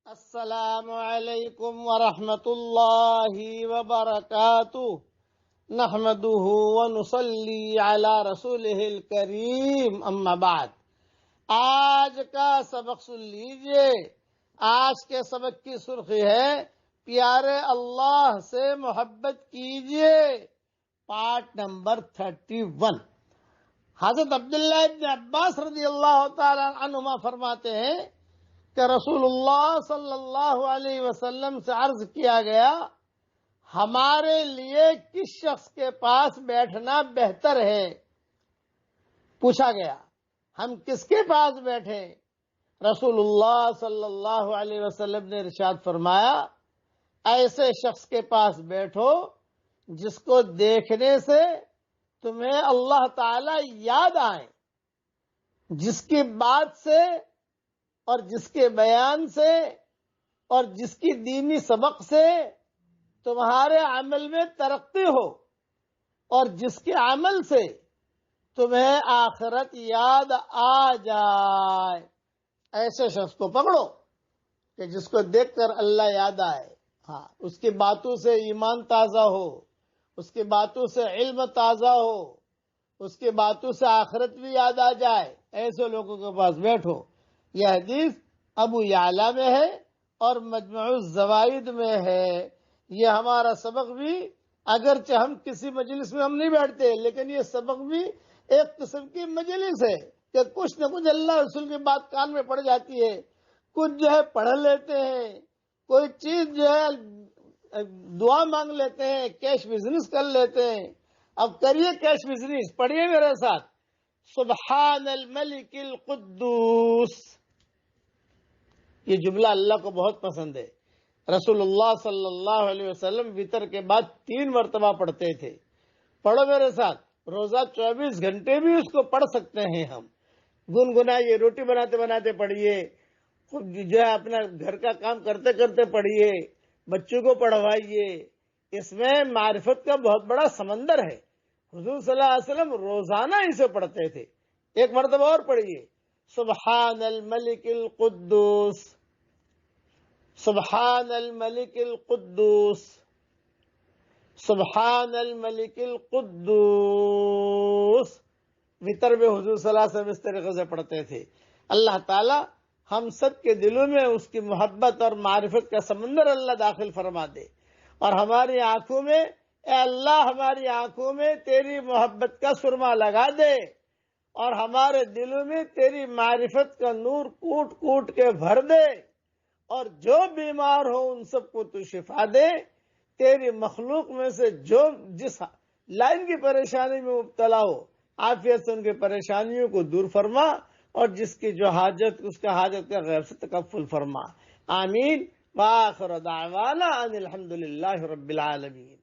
السلام علیکم ورحمۃ اللہ وبرکاتہ نحمده ونصلی علی رسولہ الکریم اما بعد۔ آج کا سبق سن لیجئے۔ آج کے سبق کی سرخی ہے پیارے اللہ سے محبت کیجئے، پارٹ نمبر 31۔ حضرت عبداللہ ابن عباس رضی اللہ تعالی عنہما فرماتے ہیں کہ رسول اللہ صلی اللہ علیہ وسلم سے عرض کیا گیا، ہمارے لیے کس شخص کے پاس بیٹھنا بہتر ہے؟ پوچھا گیا ہم کس کے پاس بیٹھے؟ رسول اللہ صلی اللہ علیہ وسلم نے ارشاد فرمایا، ایسے شخص کے پاس بیٹھو جس کو دیکھنے سے تمہیں اللہ تعالی یاد آئے، جس کی بات سے اور جس کے بیان سے اور جس کی دینی سبق سے تمہارے عمل میں ترقی ہو، اور جس کے عمل سے تمہیں آخرت یاد آ جائے۔ ایسے شخص کو پکڑو کہ جس کو دیکھ کر اللہ یاد آئے، اس کی باتوں سے ایمان تازہ ہو، اس کی باتوں سے علم تازہ ہو، اس کی باتوں سے آخرت بھی یاد آ جائے۔ ایسے لوگوں کے پاس بیٹھو۔ یہ حدیث ابو یعلا میں ہے اور مجموع الزوائد میں ہے۔ یہ ہمارا سبق بھی، اگرچہ ہم کسی مجلس میں ہم نہیں بیٹھتے، لیکن یہ سبق بھی ایک قسم کی مجلس ہے کہ کچھ نہ کچھ اللہ رسول کی بات کان میں پڑ جاتی ہے، کچھ جو ہے پڑھ لیتے ہیں، کوئی چیز جو ہے دعا مانگ لیتے ہیں، کیش بزنس کر لیتے ہیں۔ اب کریے کیش بزنس، پڑھیے میرے ساتھ، سبحان الملک القدوس۔ یہ جملہ اللہ کو بہت پسند ہے۔ رسول اللہ صلی اللہ علیہ وسلم وتر کے بعد 3 مرتبہ پڑھتے تھے۔ پڑھو میرے ساتھ، روزہ 24 گھنٹے بھی اس کو پڑھ سکتے ہیں ہم۔ گنگنائیے، روٹی بناتے بناتے پڑھیے، جو ہے اپنا گھر کا کام کرتے کرتے پڑھیے، بچوں کو پڑھوائیے۔ اس میں معرفت کا بہت بڑا سمندر ہے۔ حضور صلی اللہ علیہ وسلم روزانہ اسے پڑھتے تھے۔ ایک مرتبہ اور پڑھیے، سبحان الملک القدوس، سبحان الملک القدوس، سبحان الملک القدوس۔ وتر میں حضور صلی اللہ علیہ وسلم اس طریقے سے پڑھتے تھے۔ اللہ تعالی ہم سب کے دلوں میں اس کی محبت اور معرفت کا سمندر اللہ داخل فرما دے، اور ہماری آنکھوں میں، اے اللہ ہماری آنکھوں میں تیری محبت کا سرما لگا دے، اور ہمارے دلوں میں تیری معرفت کا نور کوٹ کوٹ کے بھر دے، اور جو بیمار ہو ان سب کو تو شفا دے۔ تیری مخلوق میں سے جو جس لائن کی پریشانی میں مبتلا ہو، عافیت سے ان کی پریشانیوں کو دور فرما، اور جس کی جو حاجت، اس کا حاجت کا غیب سے تکفل فرما۔ آمین۔ وآخر دعوانا ان الحمد للہ رب العالمین۔